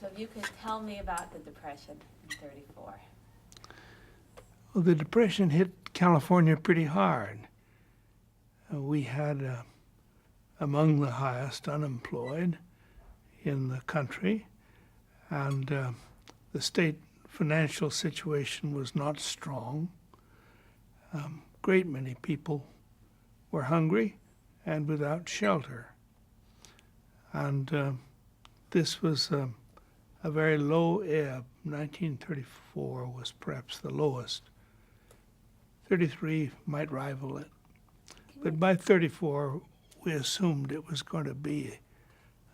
So if you could tell me about the Depression in '34. Well, the Depression hit California pretty hard. We had among the highest unemployed in the country, and the state financial situation was not strong. Great many people were hungry and without shelter. And this was a very low ebb. 1934 was perhaps the lowest. 33 might rival it. But by 34, we assumed it was going to be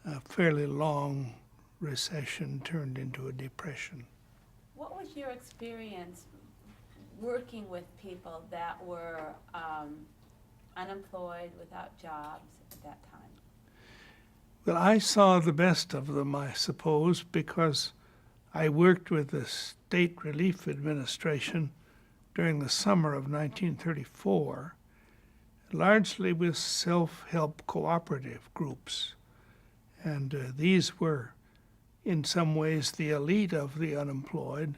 a fairly long recession turned into a depression. What was your experience working with people that were unemployed, without jobs at that time? Well, I saw the best of them, I suppose, because I worked with the State Relief Administration during the summer of 1934, largely with self-help cooperative groups. And these were, in some ways, the elite of the unemployed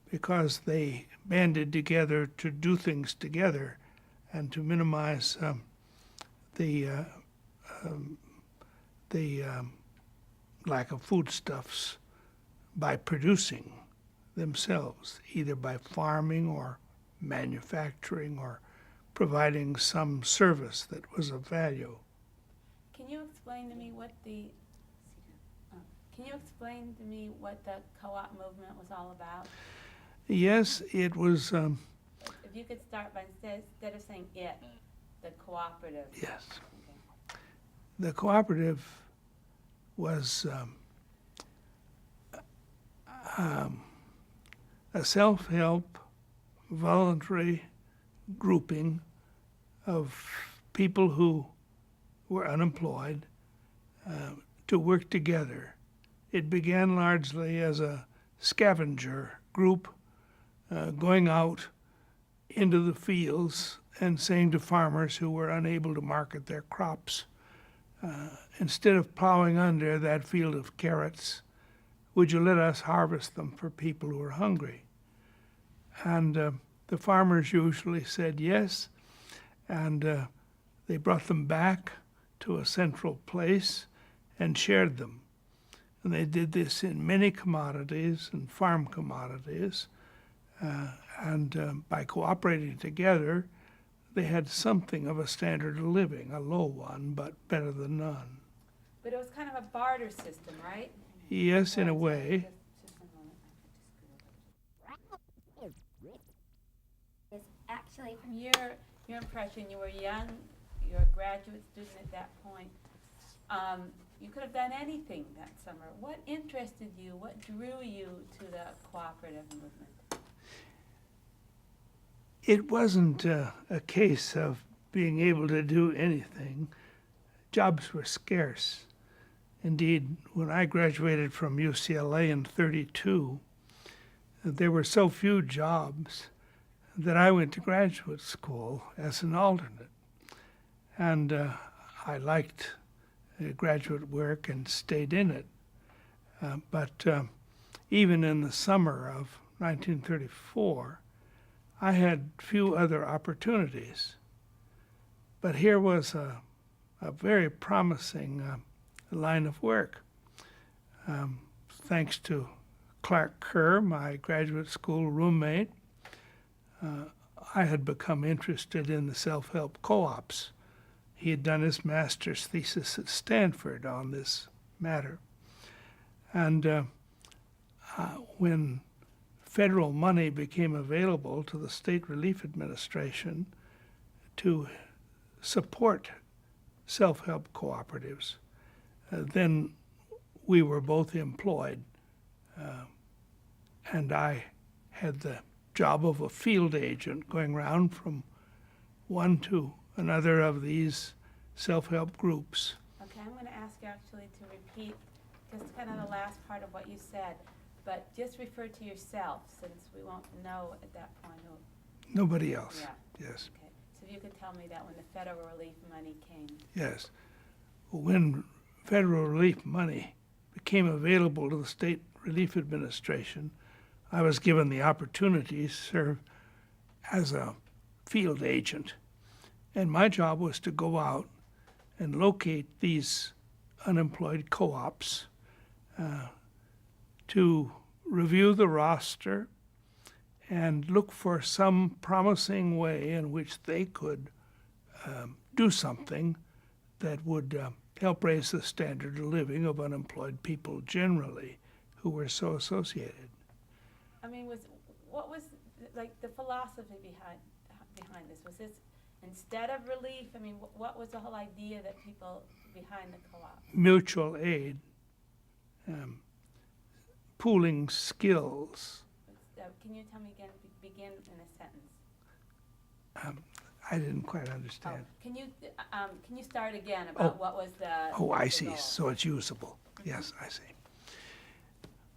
because they banded together to do things together and to minimize the lack of foodstuffs by producing themselves, either by farming or manufacturing or providing some service that was of value. Can you explain to me what the co-op movement was all about? Yes, it was. If you could start by instead of saying it, the cooperative. Yes. Okay. The cooperative was a self-help, voluntary grouping of people who were unemployed to work together. It began largely as a scavenger group going out into the fields and saying to farmers who were unable to market their crops, instead of plowing under that field of carrots, would you let us harvest them for people who are hungry? And the farmers usually said yes, and they brought them back to a central place and shared them. And they did this in many commodities and farm commodities. And by cooperating together, they had something of a standard of living, a low one, but better than none. But it was kind of a barter system, right? Yes, in a way. Just a moment. Is actually From your impression, you were young, you were a graduate student at that point. You could have done anything that summer. What interested you? What drew you to the cooperative movement? It wasn't a case of being able to do anything. Jobs were scarce. Indeed, when I graduated from UCLA in '32, there were so few jobs that I went to graduate school as an alternate. And I liked graduate work and stayed in it. But even in the summer of 1934, I had few other opportunities. But here was a very promising line of work. Thanks to Clark Kerr, my graduate school roommate, I had become interested in the self-help co-ops. He had done his master's thesis at Stanford on this matter. And when federal money became available to the State Relief Administration to support self-help cooperatives, then we were both employed. And I had the job of a field agent going around from one to another of these self-help groups. Okay, I'm going to ask you actually to repeat just kind of the last part of what you said, but just refer to yourself since we won't know at that point who. Nobody else. Yeah. Yes. Okay, so if you could tell me that when the federal relief money came. Yes. When federal relief money became available to the State Relief Administration, I was given the opportunity to serve as a field agent. And my job was to go out and locate these unemployed co-ops, to review the roster and look for some promising way in which they could do something that would help raise the standard of living of unemployed people generally who were so associated. I mean, what was like the philosophy behind this? Was this instead of relief? I mean, what was the whole idea that people behind the co-op? Mutual aid, pooling skills. Can you tell me again? Begin in a sentence. I didn't quite understand. Can you start again about what was the? Oh, I the see. goal? So it's usable. Yes, I see.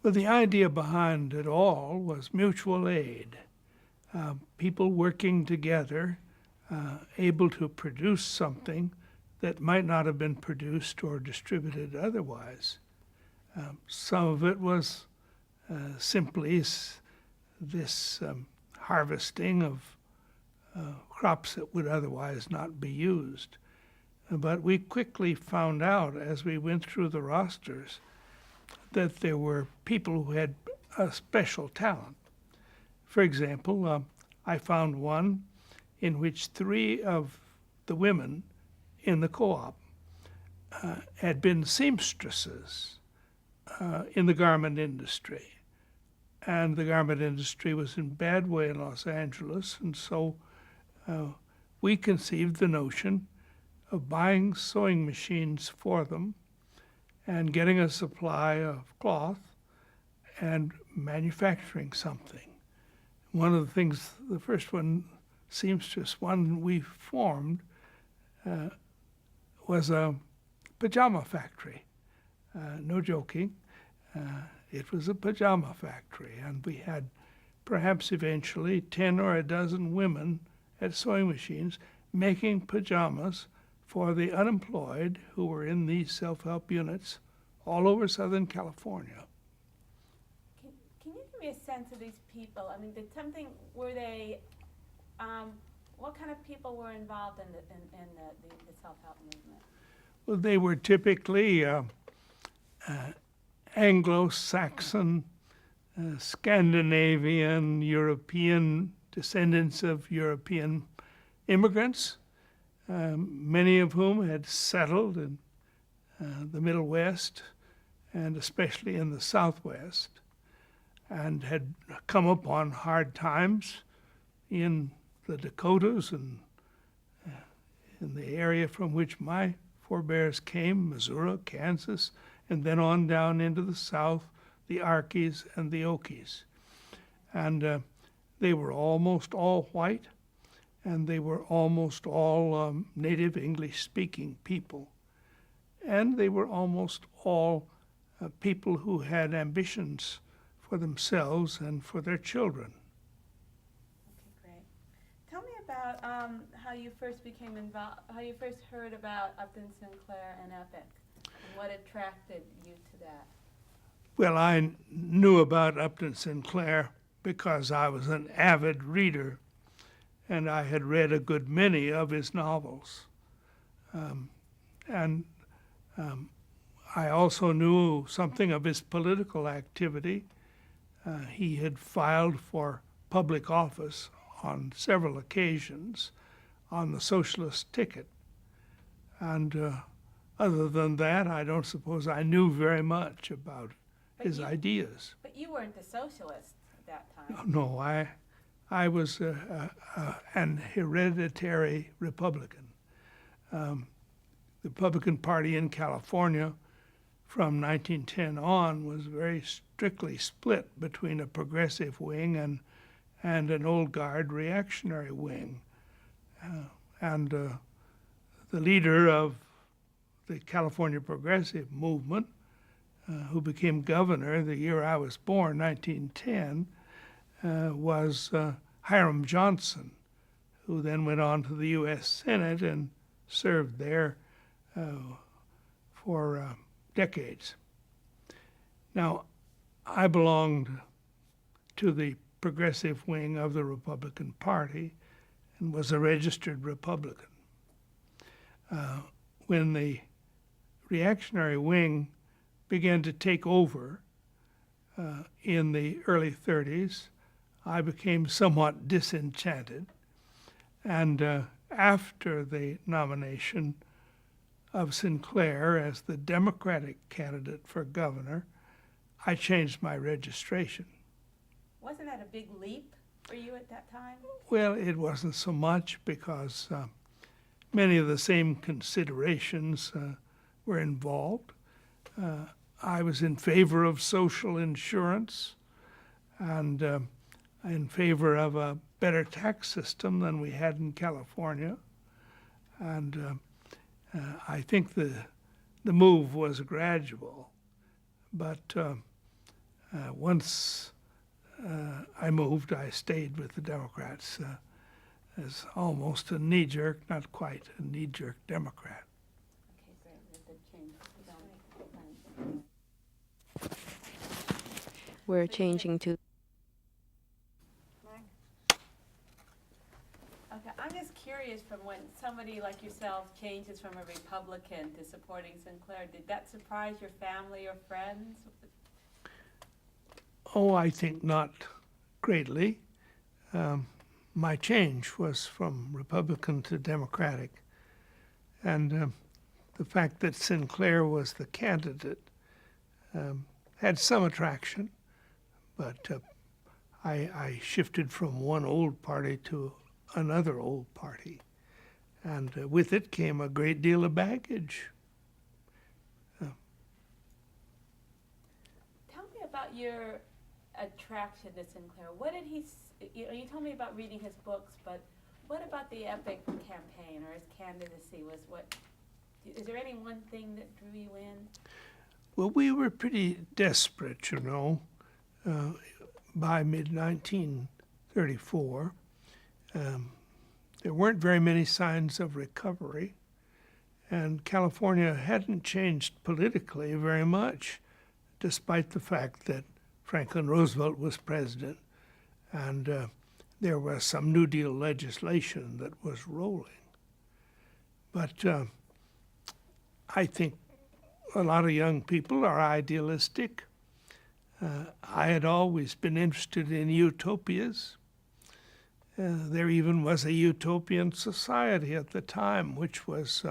Well, the idea behind it all was mutual aid. People working together, able to produce something that might not have been produced or distributed otherwise. Some of it was simply this harvesting of crops that would otherwise not be used. But we quickly found out as we went through the rosters that there were people who had a special talent. For example, I found one in which 3 of the women in the co-op had been seamstresses in the garment industry. And the garment industry was in bad way in Los Angeles, and so we conceived the notion of buying sewing machines for them and getting a supply of cloth and manufacturing something. One of the things, the first one, seamstress one we formed, was a pajama factory. No joking. It was a pajama factory, and we had perhaps eventually 10 or a dozen women at sewing machines making pajamas for the unemployed who were in these self-help units all over Southern California. Can you give me a sense of these people? I mean, were they, what kind of people were involved in the self-help movement? Well, they were typically Anglo-Saxon, Scandinavian, European, descendants of European immigrants, many of whom had settled in the Middle West and especially in the Southwest, and had come upon hard times in the Dakotas and in the area from which my forebears came, Missouri, Kansas, and then on down into the South, the Arkies and the Okies. And they were almost all white, and they were almost all native English-speaking people. And they were almost all people who had ambitions for themselves and for their children. Okay, great. Tell me about how you first became involved, how you first heard about Upton Sinclair and Epic, and what attracted you to that. Well, I knew about Upton Sinclair because I was an avid reader, and I had read a good many of his novels. I also knew something of his political activity. He had filed for public office on several occasions on the socialist ticket. And other than that, I don't suppose I knew very much about his ideas. But you weren't a socialist at that time. No, I was an hereditary Republican. The Republican Party in California from 1910 on was very strictly split between a progressive wing and an old guard reactionary wing. The leader of the California Progressive Movement, who became governor the year I was born, 1910, was Hiram Johnson, who then went on to the U.S. Senate and served there for decades. Now, I belonged to the progressive wing of the Republican Party and was a registered Republican. When the reactionary wing began to take over in the early 30s, I became somewhat disenchanted. And after the nomination of Sinclair as the Democratic candidate for governor, I changed my registration. Wasn't that a big leap for you at that time? Well, it wasn't so much because many of the same considerations were involved. I was in favor of social insurance and in favor of a better tax system than we had in California. And I think the move was gradual. But once I moved, I stayed with the Democrats as almost a knee-jerk, not quite a knee-jerk Democrat. Okay, great. We have to change. We're changing to Okay, I'm just curious, from when somebody like yourself changes from a Republican to supporting Sinclair, did that surprise your family or friends? Oh, I think not greatly. My change was from Republican to Democratic. And the fact that Sinclair was the candidate had some attraction, but I shifted from one old party to another old party. And with it came a great deal of baggage. Tell me about your attraction to Sinclair. What did he, you told me about reading his books, but what about the Epic campaign or his candidacy was what, is there any one thing that drew you in? Well, we were pretty desperate, you know, by mid-1934. There weren't very many signs of recovery, and California hadn't changed politically very much, despite the fact that Franklin Roosevelt was president, and there was some New Deal legislation that was rolling. But I think a lot of young people are idealistic. I had always been interested in utopias. There even was a utopian society at the time, which was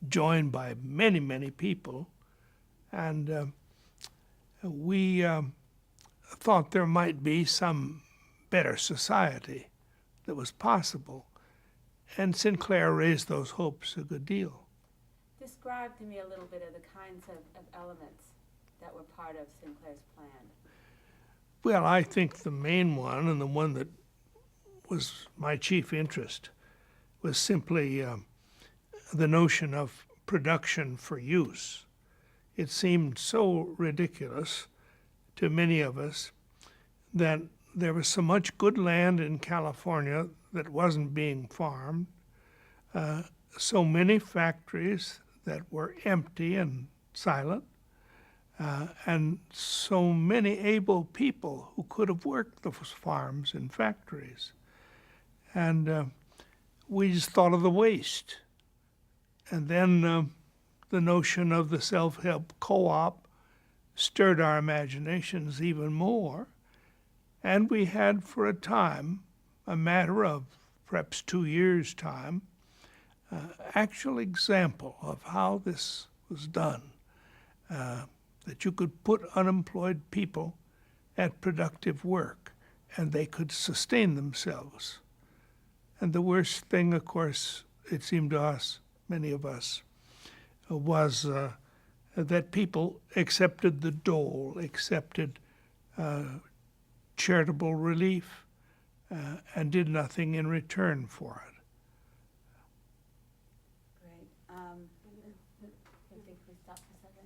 joined by many, many people. And we thought there might be some better society that was possible. And Sinclair raised those hopes a good deal. Describe to me a little bit of the kinds of elements that were part of Sinclair's plan. Well, I think the main one, and the one that was my chief interest, was simply the notion of production for use. It seemed so ridiculous to many of us that there was so much good land in California that wasn't being farmed, so many factories that were empty and silent, and so many able people who could have worked those farms and factories. And we just thought of the waste. And then the notion of the self-help co-op stirred our imaginations even more. And we had, for a time, a matter of perhaps 2 years' time, actual example of how this was done. That you could put unemployed people at productive work and they could sustain themselves. And the worst thing, of course, it seemed to us, many of us, was that people accepted the dole, accepted charitable relief, and did nothing in return for it. Great. I think we stop for a second.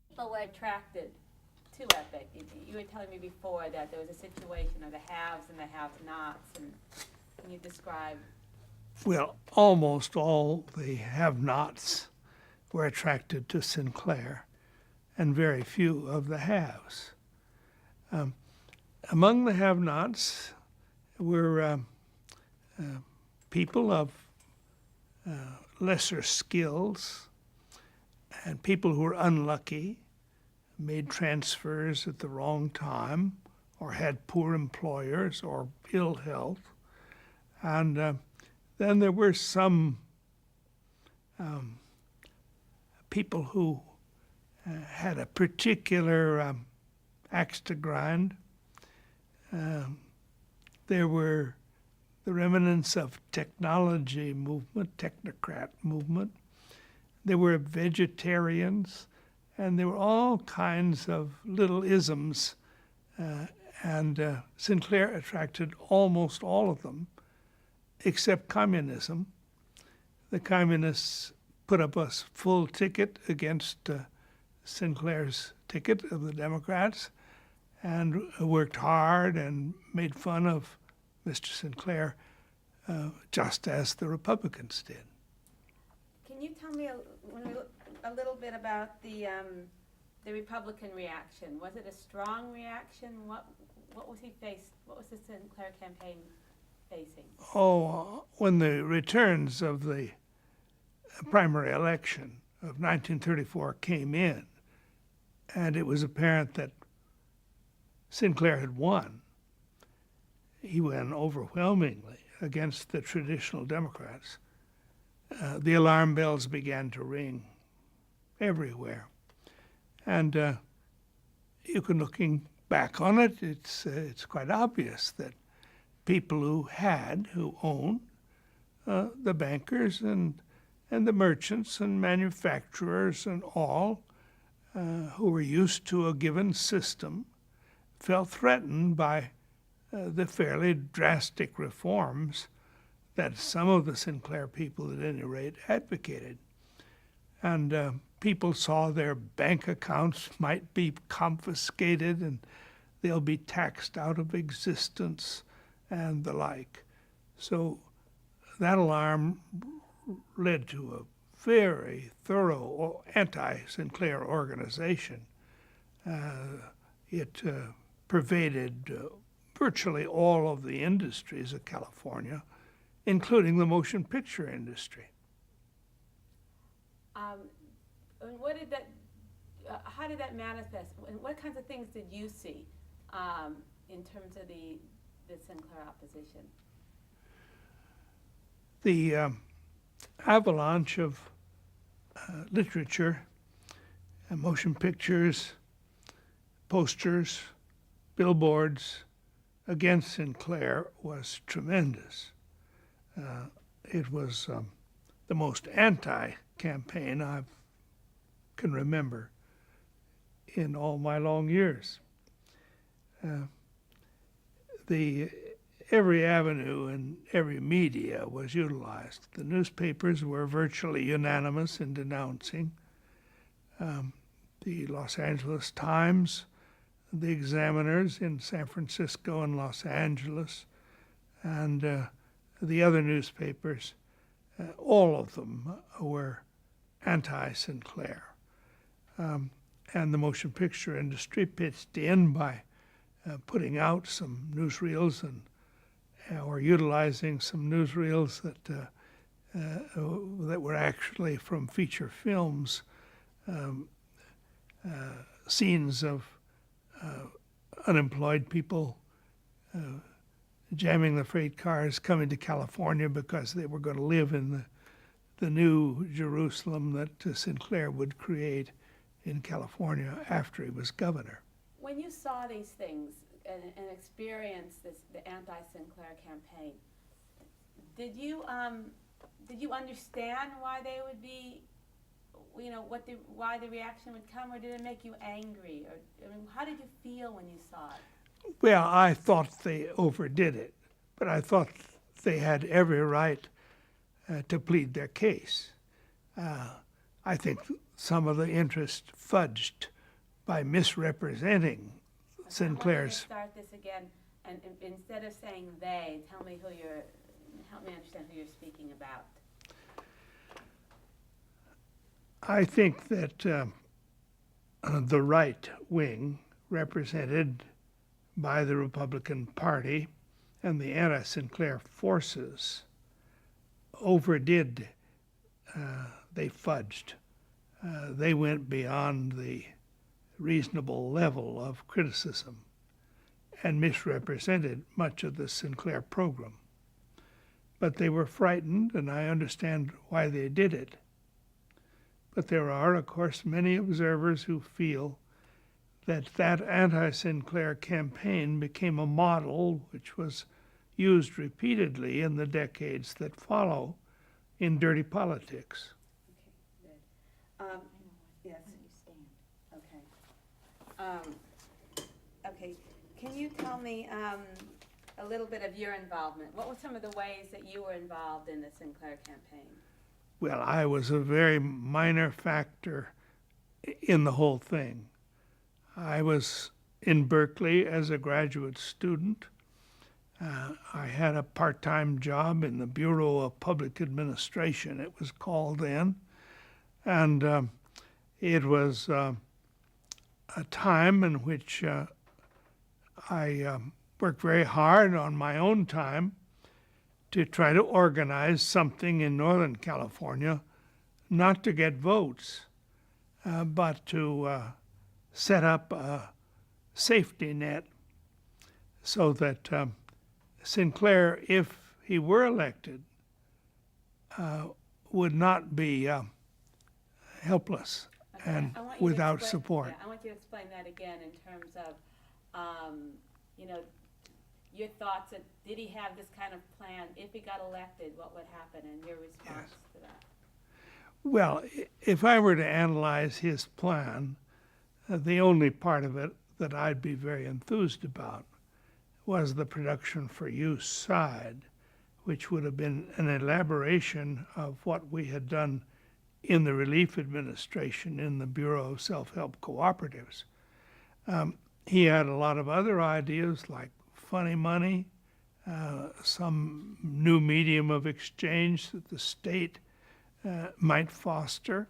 People were attracted to Epic. You were telling me before that there was a situation of the haves and the have-nots, and can you describe? Well, almost all the have-nots were attracted to Sinclair, and very few of the haves. Among the have-nots were people of lesser skills and people who were unlucky, made transfers at the wrong time, or had poor employers or ill health. And then there were some people who had a particular axe to grind. There were the remnants of technology movement, technocrat movement. There were vegetarians, and there were all kinds of little isms, and Sinclair attracted almost all of them, except communism. The communists put up a full ticket against Sinclair's ticket of the Democrats, and worked hard and made fun of Mr. Sinclair, just as the Republicans did. Can you tell me a little bit about the Republican reaction? Was it a strong reaction? What was he faced? What was the Sinclair campaign facing? Oh, when the returns of the primary election of 1934 came in, and it was apparent that Sinclair had won, he won overwhelmingly against the traditional Democrats. The alarm bells began to ring everywhere. And you can, looking back on it, it's quite obvious that people who owned, the bankers and the merchants and manufacturers and all, who were used to a given system, felt threatened by the fairly drastic reforms that some of the Sinclair people, at any rate, advocated. And people saw their bank accounts might be confiscated and they'll be taxed out of existence and the like. So that alarm led to a very thorough anti-Sinclair organization. It pervaded virtually all of the industries of California, including the motion picture industry. What did that? How did that manifest? And what kinds of things did you see in terms of the Sinclair opposition? The avalanche of literature, motion pictures, posters, billboards against Sinclair was tremendous. It was the most anti-campaign I can remember in all my long years. Every avenue and every media was utilized. The newspapers were virtually unanimous in denouncing. The Los Angeles Times, the Examiners in San Francisco and Los Angeles, and the other newspapers, all of them were anti-Sinclair. And the motion picture industry pitched in by putting out some newsreels or utilizing some newsreels that were actually from feature films, scenes of unemployed people jamming the freight cars coming to California because they were going to live in the new Jerusalem that Sinclair would create in California after he was governor. When you saw these things and experienced the anti-Sinclair campaign, did you understand why they would be, why the reaction would come, or did it make you angry? Or how did you feel when you saw it? Well, I thought they overdid it, but I thought they had every right to plead their case. I think some of the interest fudged by misrepresenting Sinclair's. Start this again, and instead of saying they, help me understand who you're speaking about. I think that the right wing, represented by the Republican Party and the anti-Sinclair forces, overdid. They fudged. They went beyond the reasonable level of criticism and misrepresented much of the Sinclair program. But they were frightened, and I understand why they did it. But there are, of course, many observers who feel that that anti-Sinclair campaign became a model which was used repeatedly in the decades that follow in dirty politics. Okay, good. Yes. Okay. Can you tell me a little bit of your involvement? What were some of the ways that you were involved in the Sinclair campaign? Well, I was a very minor factor in the whole thing. I was in Berkeley as a graduate student. I had a part-time job in the Bureau of Public Administration, it was called then. And it was a time in which I worked very hard on my own time to try to organize something in Northern California, not to get votes, but to set up a safety net so that Sinclair, if he were elected, would not be helpless and I want you to without explain- support. yeah, I want you to explain that again in terms of, your thoughts. Did he have this kind of plan? If he got elected, what would happen, and your response to that? Well, if I were to analyze his plan, the only part of it that I'd be very enthused about was the production for use side, which would have been an elaboration of what we had done in the Relief Administration in the Bureau of Self-Help Cooperatives. He had a lot of other ideas like funny money, some new medium of exchange that the state might foster,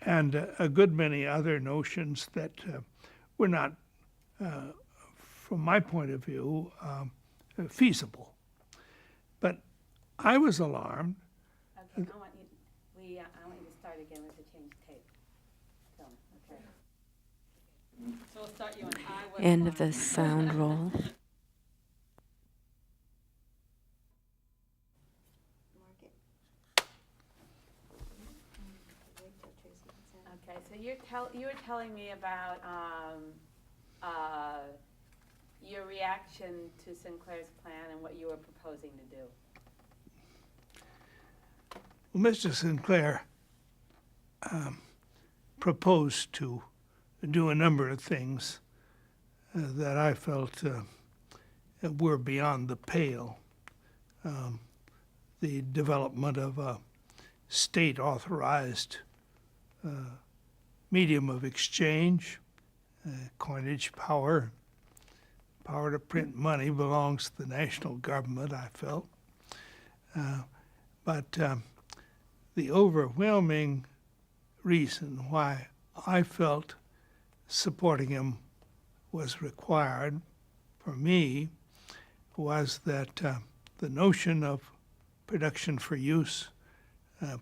and a good many other notions that were not, from my point of view, feasible. But I was alarmed. Okay, I want you to start again with the change tape. Film, okay. So we'll start you on I was End of alarmed. the sound roll. Okay, so you were telling me about your reaction to Sinclair's plan and what you were proposing to do. Well, Mr. Sinclair proposed to do a number of things that I felt were beyond the pale. The development of a state-authorized medium of exchange, coinage power to print money belongs to the national government, I felt. But the overwhelming reason why I felt supporting him was required for me was that the notion of production for use,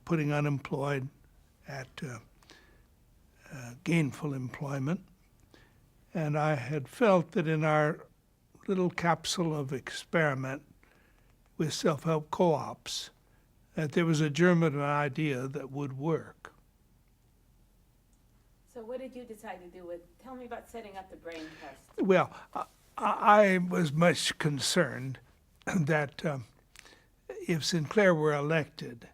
putting unemployed at gainful employment, and I had felt that in our little capsule of experiment with self-help co-ops, that there was a germ idea that would work. So what did you decide to do tell me about setting up the brain test. Well, I was much concerned that if Sinclair were elected,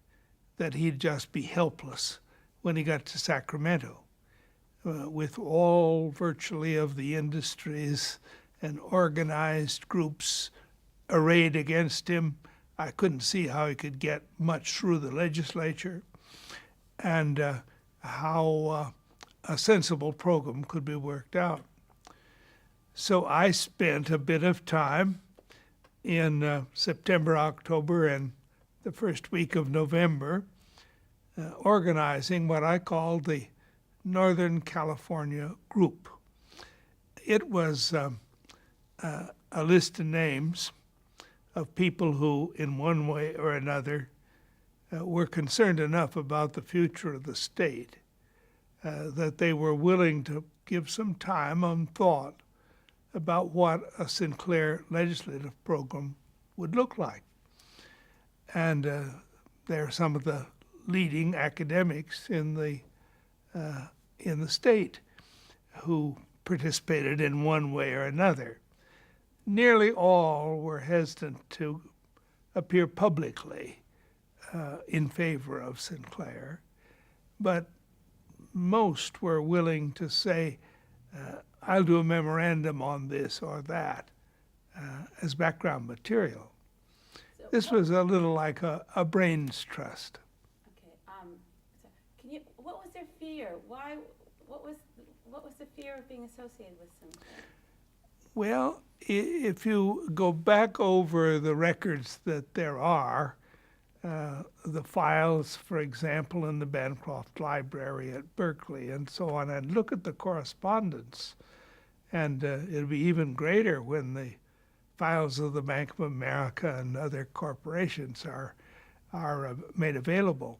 that he'd just be helpless when he got to Sacramento, with all virtually of the industries and organized groups arrayed against him. I couldn't see how he could get much through the legislature, and how a sensible program could be worked out. So I spent a bit of time in September, October, and the first week of November organizing what I called the Northern California Group. It was a list of names of people who, in one way or another, were concerned enough about the future of the state that they were willing to give some time and thought about what a Sinclair legislative program would look like. And they're some of the leading academics in the state who participated in one way or another. Nearly all were hesitant to appear publicly in favor of Sinclair, but most were willing to say, I'll do a memorandum on this or that as background material. So This was a little like a brains trust. Okay, so can you, what was their fear? What was the fear of being associated with Sinclair? Well, if you go back over the records that there are, the files, for example, in the Bancroft Library at Berkeley and so on, and look at the correspondence, and it'll be even greater when the files of the Bank of America and other corporations are made available.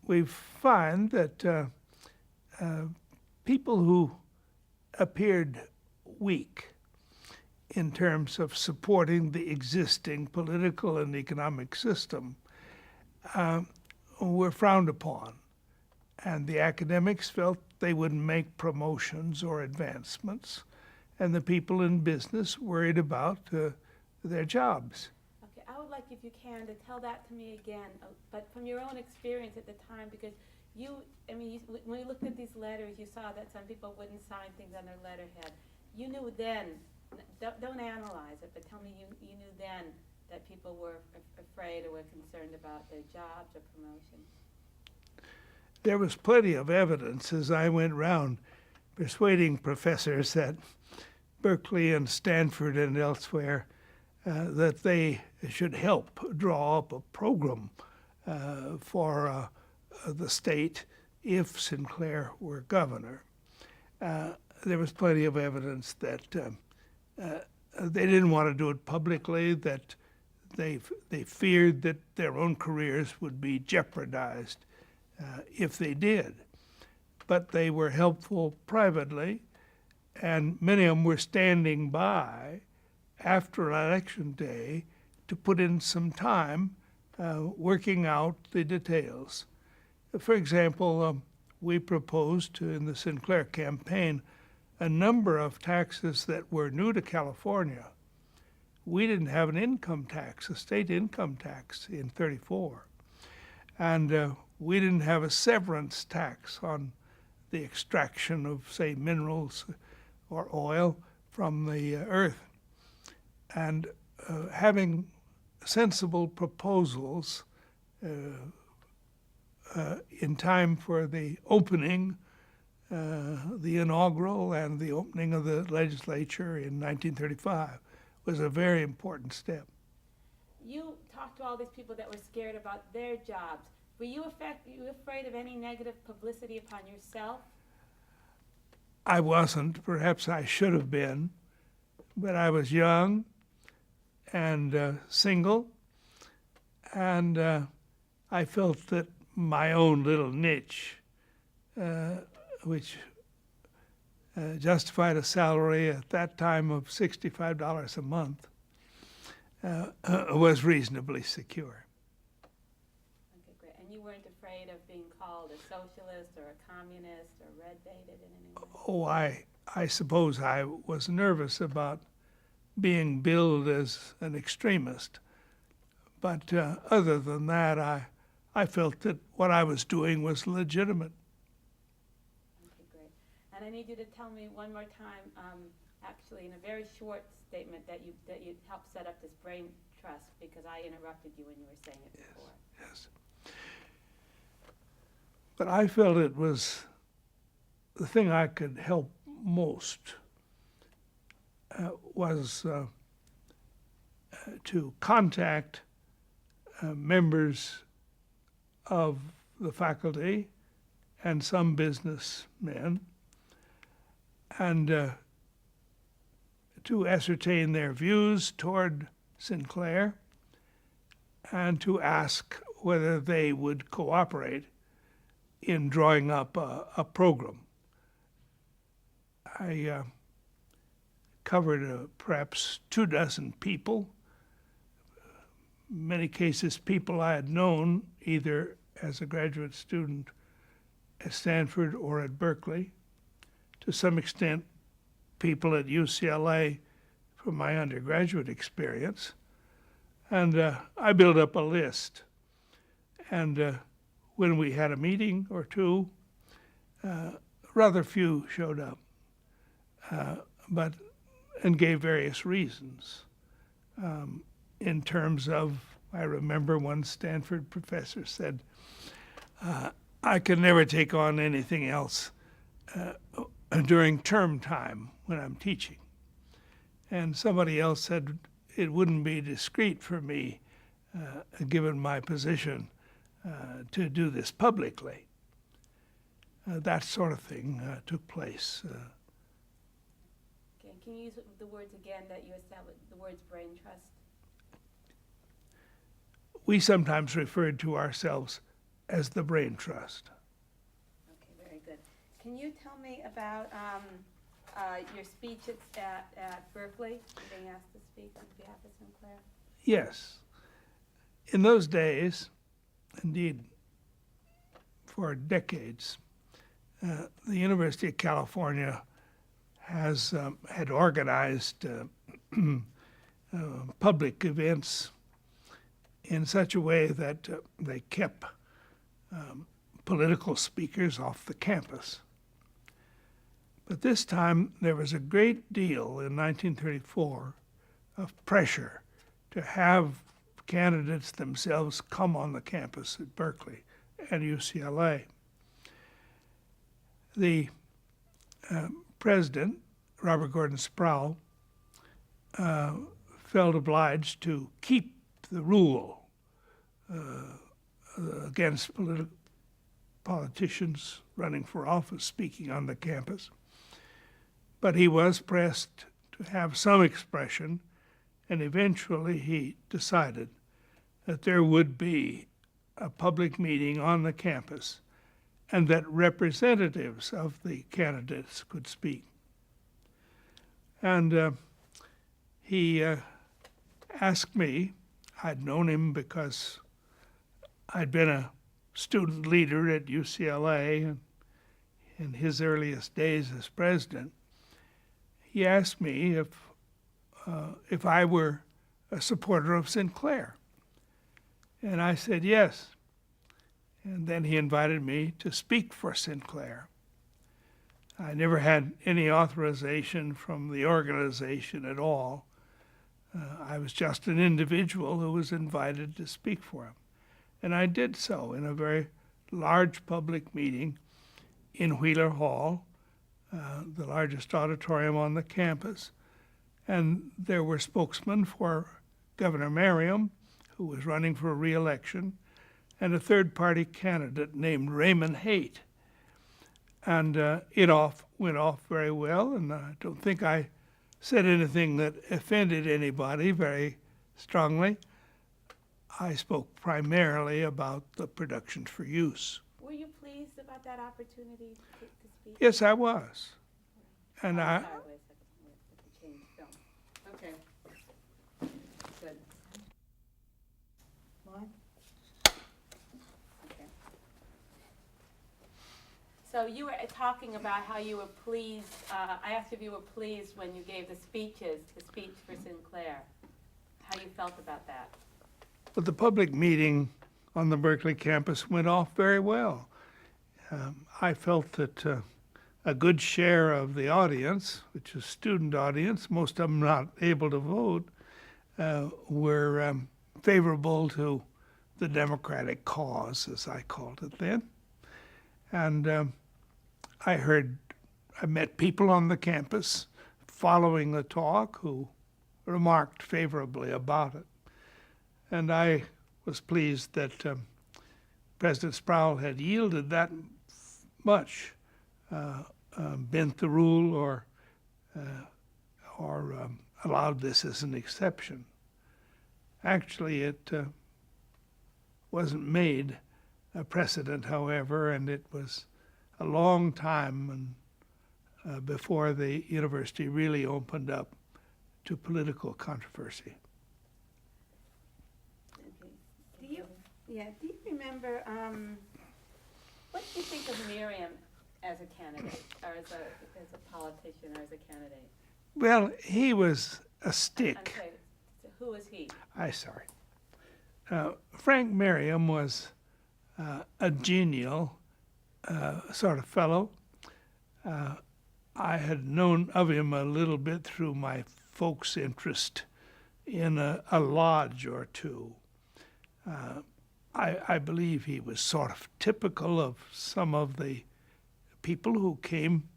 We find that people who appeared weak in terms of supporting the existing political and economic system were frowned upon. And the academics felt they wouldn't make promotions or advancements, and the people in business worried about their jobs. Okay, I would like, if you can, to tell that to me again, but from your own experience at the time, because when you looked at these letters, you saw that some people wouldn't sign things on their letterhead. You knew then, don't analyze it, but tell me you knew then that people were afraid or were concerned about their jobs or promotions. There was plenty of evidence as I went round persuading professors at Berkeley and Stanford and elsewhere that they should help draw up a program for the state if Sinclair were governor. There was plenty of evidence that they didn't want to do it publicly, that they feared that their own careers would be jeopardized if they did. But they were helpful privately, and many of them were standing by after Election Day to put in some time working out the details. For example, we proposed in the Sinclair campaign a number of taxes that were new to California. We didn't have an income tax, a state income tax in '34. And we didn't have a severance tax on the extraction of, say, minerals or oil from the earth. And having sensible proposals in time for the opening, the inaugural and the opening of the legislature in 1935 was a very important step. You talked to all these people that were scared about their jobs. Were you afraid of any negative publicity upon yourself? I wasn't. Perhaps I should have been. But I was young and single, and I felt that my own little niche, which justified a salary at that time of $65 a month, was reasonably secure. Okay, great. And you weren't afraid of being called a socialist or a communist or red-baited in any way? Oh, I suppose I was nervous about being billed as an extremist. But other than that, I felt that what I was doing was legitimate. Okay, great. And I need you to tell me one more time, actually in a very short statement, that you helped set up this brain trust, because I interrupted you when you were saying it before. Yes. But I felt it was the thing I could help most was to contact members of the faculty and some businessmen, and to ascertain their views toward Sinclair and to ask whether they would cooperate in drawing up a program. I covered perhaps 24 people, many cases people I had known either as a graduate student at Stanford or at Berkeley, to some extent people at UCLA from my undergraduate experience. And I built up a list. And when we had a meeting or two, rather few showed up, and gave various reasons. In terms of, I remember one Stanford professor said, I can never take on anything else during term time when I'm teaching. And somebody else said, it wouldn't be discreet for me, given my position, to do this publicly. That sort of thing took place. Okay, can you use the words again that you established, the words brain trust? We sometimes referred to ourselves as the Brain Trust. Okay, very good. Can you tell me about your speech at Berkeley, being asked to speak on behalf of Sinclair? Yes. In those days, indeed, for decades, the University of California had organized public events in such a way that they kept political speakers off the campus. But this time there was a great deal in 1934 of pressure to have candidates themselves come on the campus at Berkeley and UCLA. The president, Robert Gordon Sproul, felt obliged to keep the rule against politicians running for office speaking on the campus. But he was pressed to have some expression, and eventually he decided that there would be a public meeting on the campus and that representatives of the candidates could speak. And he asked me. I'd known him because I'd been a student leader at UCLA and in his earliest days as president. He asked me if I were a supporter of Sinclair. And I said yes. And then he invited me to speak for Sinclair. I never had any authorization from the organization at all. I was just an individual who was invited to speak for him. And I did so in a very large public meeting in Wheeler Hall, the largest auditorium on the campus. And there were spokesmen for Governor Merriam, who was running for re-election, and a third-party candidate named Raymond Haight. And it went off very well, and I don't think I said anything that offended anybody very strongly. I spoke primarily about the production for use. Were you pleased about that opportunity to speak? Yes, I was. And Sorry, wait a second. We have to change film. Okay. Good. One. Okay. So you were talking about how you were pleased. I asked if you were pleased when you gave the speech for Sinclair. How you felt about that? But the public meeting on the Berkeley campus went off very well. I felt that a good share of the audience, which is student audience, most of them not able to vote, were favorable to the democratic cause, as I called it then. And I met people on the campus following the talk who remarked favorably about it. And I was pleased that President Sproul had yielded that much, bent the rule or allowed this as an exception. Actually, it wasn't made a precedent, however, and it was a long time before the university really opened up to political controversy. Do you remember, what do you think of Miriam as a candidate, or as a politician, or as a candidate? Well, he was a I'm stick. sorry, so who was he? Sorry. Frank Merriam was a genial sort of fellow. I had known of him a little bit through my folks' interest in a lodge or two. I believe he was sort of typical of some of the people who came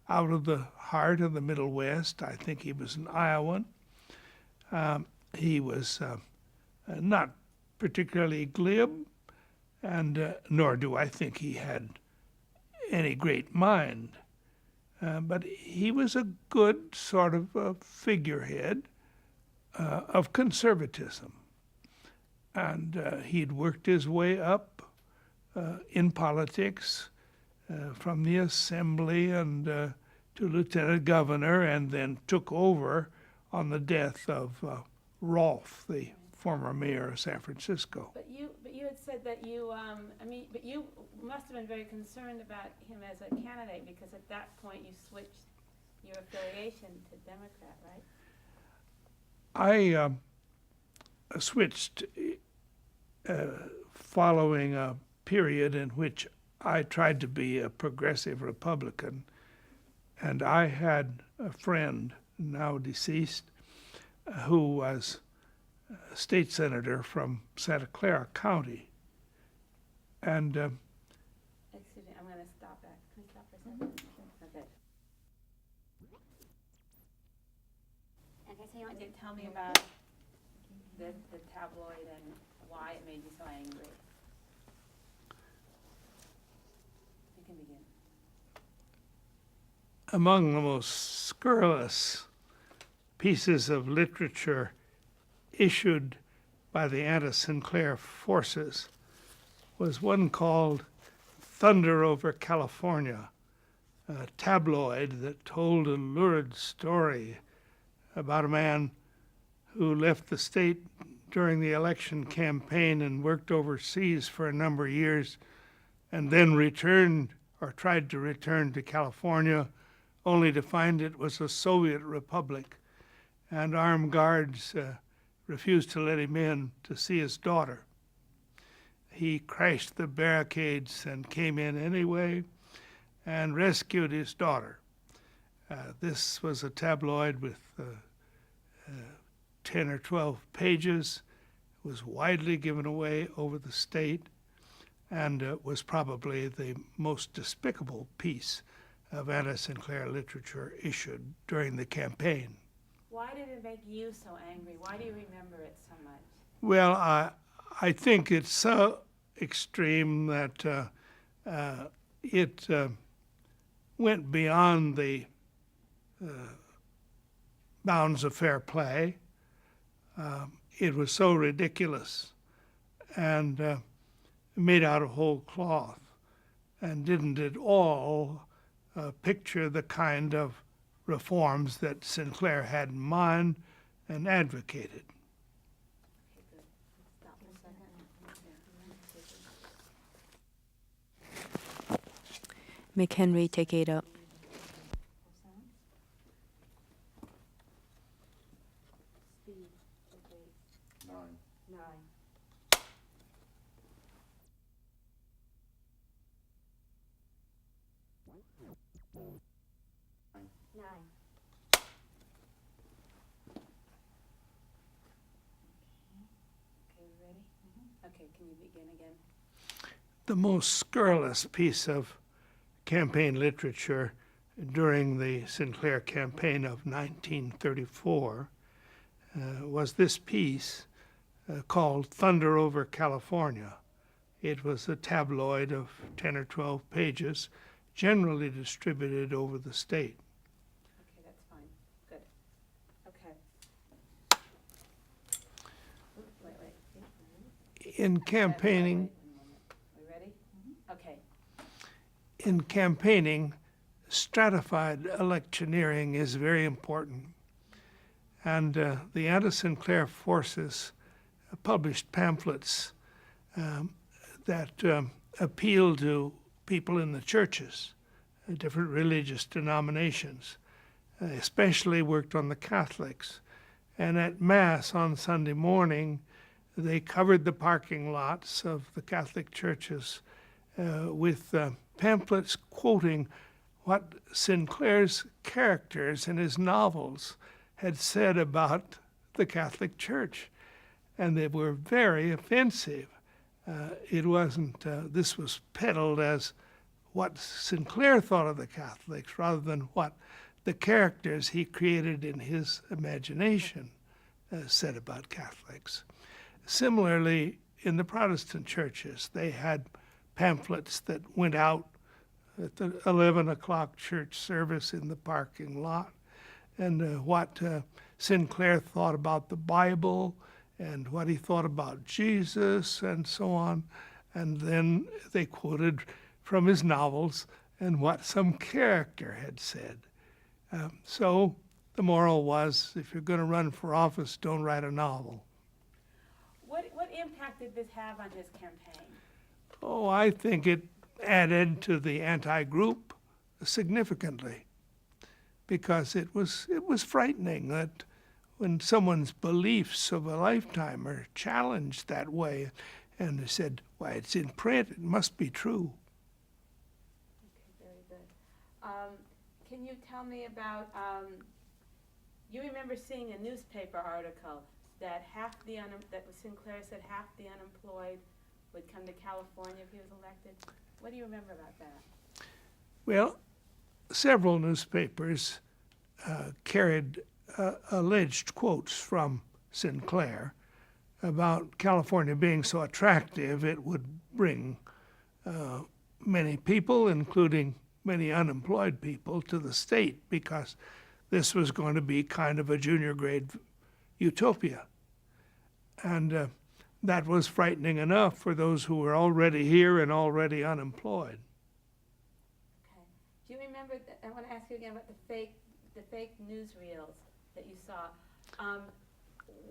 out of the heart of the Middle West. I think he was an Iowan. He was not particularly glib, and nor do I think he had any great mind. But he was a good sort of figurehead of conservatism. And he'd worked his way up in politics from the assembly and to lieutenant governor, and then took over on the death of Rolfe, the former mayor of San Francisco. But you had said that you, but you must have been very concerned about him as a candidate, because at that point you switched your affiliation to Democrat, right? I switched following a period in which I tried to be a progressive Republican, and I had a friend, now deceased, who was a state senator from Santa Clara County. And Excuse me, I'm going to stop back. Can we stop for a second? Okay. Okay, so you want to Tell me about the tabloid and why it made you so angry. You can begin. among the most scurrilous pieces of literature issued by the anti-Sinclair forces was one called Thunder Over California, a tabloid that told a lurid story about a man who left the state during the election campaign and worked overseas for a number of years, and then returned or tried to return to California, only to find it was a Soviet republic, and armed guards refused to let him in to see his daughter. He crashed the barricades and came in anyway and rescued his daughter. This was a tabloid with 10 or 12 pages. It was widely given away over the state, and was probably the most despicable piece of anti-Sinclair literature issued during the campaign. Why did it make you so angry? Why do you remember it so much? Well, I think it's so extreme that it went beyond the bounds of fair play. It was so ridiculous and made out of whole cloth, and didn't at all picture the kind of reforms that Sinclair had in mind and advocated. Okay, good. Stop for a second. McHenry, take 8 up. Speed, okay. 9. 9. Okay, ready? Okay, can you begin again? The most scurrilous piece of campaign literature during the Sinclair campaign of 1934 was this piece called Thunder Over California. It was a tabloid of 10 or 12 pages, generally distributed over the state. Okay, that's fine. Good. Okay. Oop, wait. In campaigning, Wait a moment. We ready? Okay. in campaigning, stratified electioneering is very important. And the anti-Sinclair forces published pamphlets that appealed to people in the churches, different religious denominations, especially worked on the Catholics. And at Mass on Sunday morning, they covered the parking lots of the Catholic churches with pamphlets quoting what Sinclair's characters in his novels had said about the Catholic Church. And they were very offensive. It wasn't, this was peddled as what Sinclair thought of the Catholics rather than what the characters he created in his imagination said about Catholics. Similarly, in the Protestant churches, they had pamphlets that went out at the 11 o'clock church service in the parking lot, and what Sinclair thought about the Bible and what he thought about Jesus and so on. And then they quoted from his novels and what some character had said. So the moral was, if you're going to run for office, don't write a novel. What impact did this have on his campaign? Oh, I think it added to the anti-group significantly, because it was frightening that when someone's beliefs of a lifetime are challenged that way, and they said, "Why, it's in print; it must be true." Okay, very good. Can you tell me about? You remember seeing a newspaper article that that Sinclair said half the unemployed would come to California if he was elected. What do you remember about that? Well, several newspapers carried alleged quotes from Sinclair about California being so attractive it would bring many people, including many unemployed people, to the state, because this was going to be kind of a junior grade utopia. And that was frightening enough for those who were already here and already unemployed. Okay. Do you remember? I want to ask you again about the fake newsreels that you saw.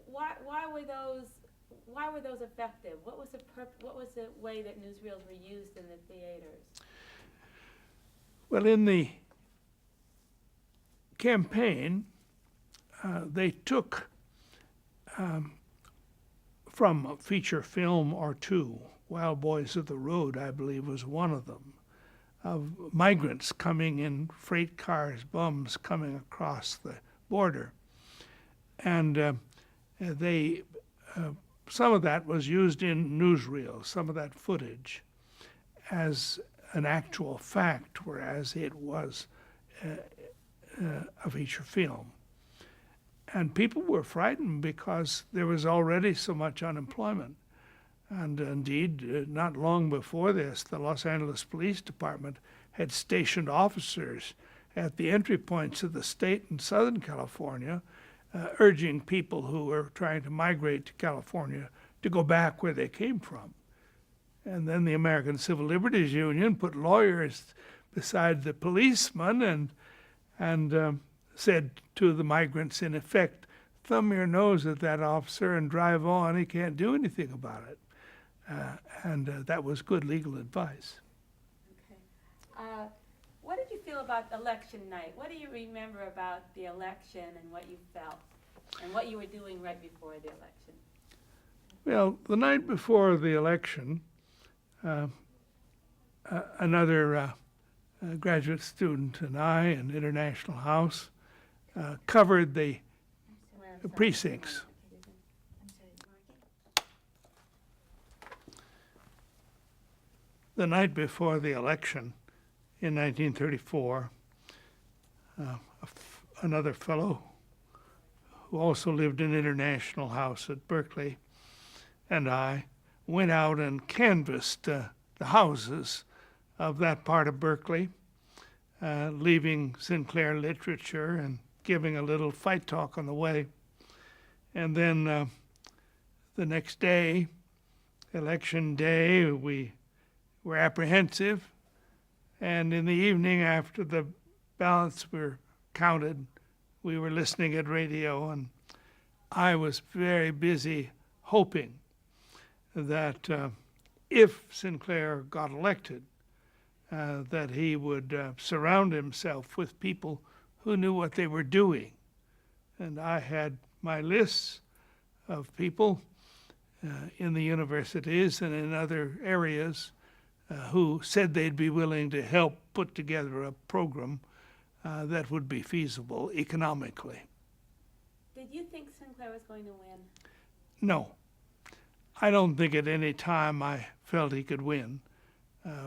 Why were those effective? What was the way that newsreels were used in the theaters? Well, in the campaign, they took from a feature film or two, Wild Boys of the Road, I believe, was one of them, of migrants coming in freight cars, bums coming across the border. And some of that was used in newsreels, some of that footage, as an actual fact, whereas it was a feature film. And people were frightened because there was already so much unemployment. And indeed, not long before this, the Los Angeles Police Department had stationed officers at the entry points of the state in Southern California, urging people who were trying to migrate to California to go back where they came from. And then the American Civil Liberties Union put lawyers beside the policemen and said to the migrants, in effect, thumb your nose at that officer and drive on. He can't do anything about it. And that was good legal advice. Okay. What did you feel about election night? What do you remember about the election and what you felt and what you were doing right before the election? Well, the night before the election, another graduate student and I, in International House, covered the precincts. The night before the election in 1934, another fellow who also lived in International House at Berkeley and I went out and canvassed the houses of that part of Berkeley, leaving Sinclair literature and giving a little fight talk on the way. And then the next day, election day, we were apprehensive. And in the evening, after the ballots were counted, we were listening at radio, and I was very busy hoping that if Sinclair got elected, that he would surround himself with people who knew what they were doing. And I had my lists of people in the universities and in other areas who said they'd be willing to help put together a program that would be feasible economically. Did you think Sinclair was going to win? No, I don't think at any time I felt he could win.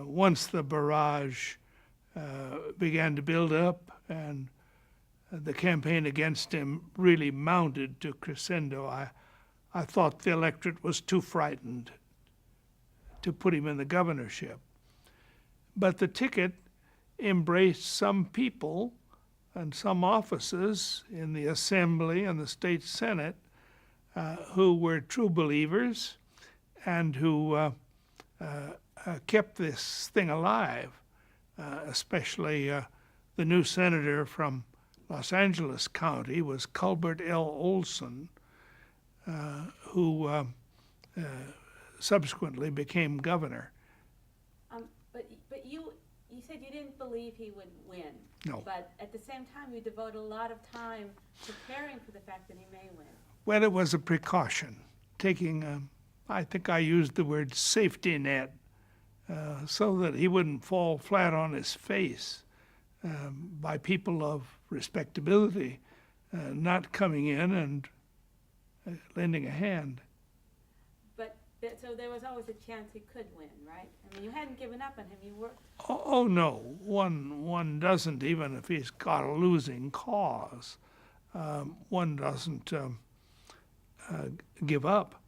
Once the barrage began to build up and the campaign against him really mounted to crescendo, I thought the electorate was too frightened to put him in the governorship. But the ticket embraced some people and some offices in the Assembly and the State Senate who were true believers and who kept this thing alive, especially the new senator from Los Angeles County was Culbert L. Olson, who subsequently became governor. But you said you didn't believe he would win. No. But at the same time, you devote a lot of time preparing for the fact that he may win. Well, it was a precaution, taking, I think I used the word safety net, so that he wouldn't fall flat on his face by people of respectability not coming in and lending a hand. But so there was always a chance he could win, right? I mean, you hadn't given up on him. You worked. Oh no, one doesn't, even if he's got a losing cause. One doesn't give up.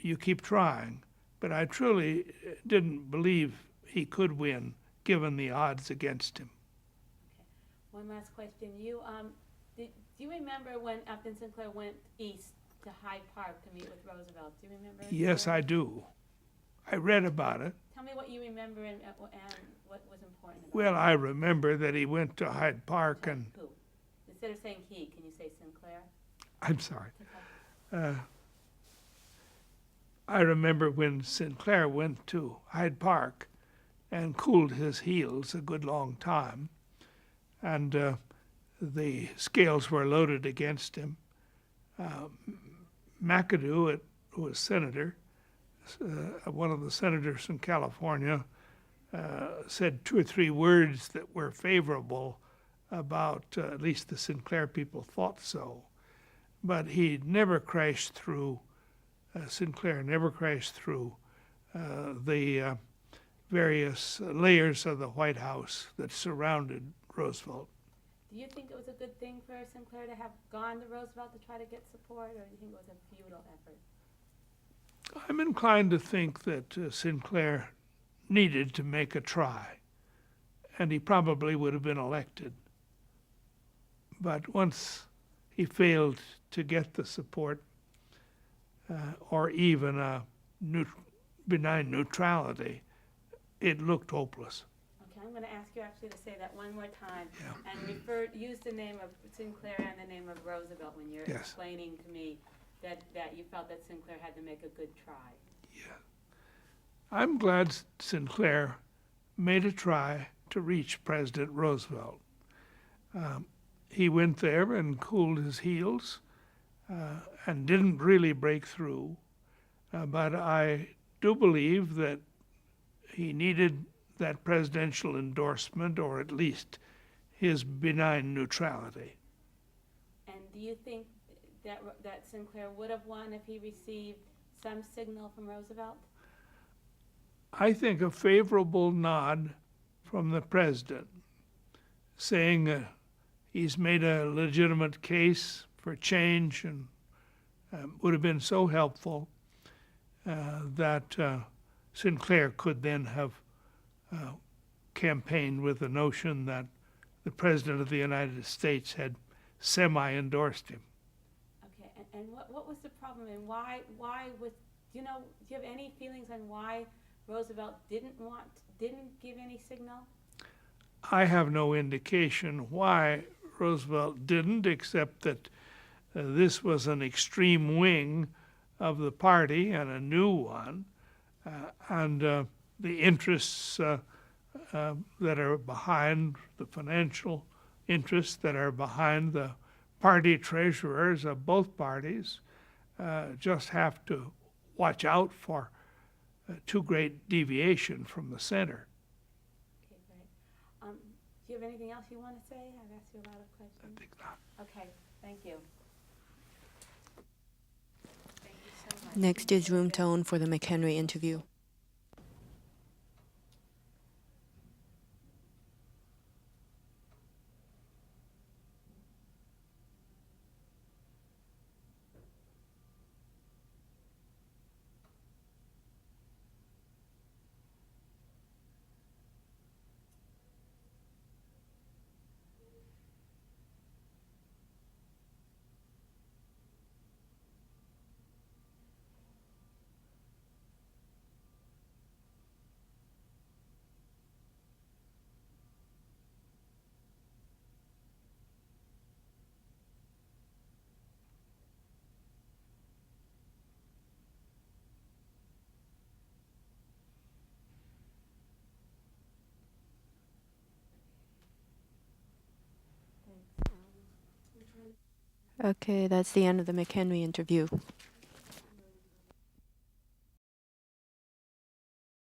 You keep trying. But I truly didn't believe he could win, given the odds against him. Okay. One last question. Do you remember when Upton Sinclair went east to Hyde Park to meet with Roosevelt? Do you remember? Yes, I do. I read about it. Tell me what you remember and what was important about Well, I remember that he went to Hyde Park it. and, Who? Instead of saying he, can you say Sinclair? I'm sorry. I remember when Sinclair went to Hyde Park and cooled his heels a good long time, and the scales were loaded against him. McAdoo, who was senator, one of the senators from California, said 2 or 3 words that were favorable about, at least the Sinclair people thought so. But he never crashed through, Sinclair never crashed through the various layers of the White House that surrounded Roosevelt. Do you think it was a good thing for Sinclair to have gone to Roosevelt to try to get support, or do you think it was a futile effort? I'm inclined to think that Sinclair needed to make a try, and he probably would have been elected. But once he failed to get the support, or even a benign neutrality, it looked hopeless. Okay, I'm going to ask you actually to say that one more time, Yeah. and use the name of Sinclair and the name of Roosevelt when you're Yes. explaining to me that you felt that Sinclair had to make a good try. Yeah. I'm glad Sinclair made a try to reach President Roosevelt. He went there and cooled his heels and didn't really break through. But I do believe that he needed that presidential endorsement, or at least his benign neutrality. And do you think that Sinclair would have won if he received some signal from Roosevelt? I think a favorable nod from the president saying he's made a legitimate case for change and would have been so helpful. that Sinclair could then have campaigned with the notion that the President of the United States had semi-endorsed him. Okay, and what was the problem, and why was, do you have any feelings on why Roosevelt didn't give any signal? I have no indication why Roosevelt didn't, except that this was an extreme wing of the party and a new one, and the interests that are behind, the financial interests that are behind the party treasurers of both parties just have to watch out for too great deviation from the center. Okay, great. Do you have anything else you want to say? I've asked you a lot of questions. I think not. Okay, thank you. Thank you so much. Next is room tone for the McHenry interview. Okay, that's the end of the McHenry interview.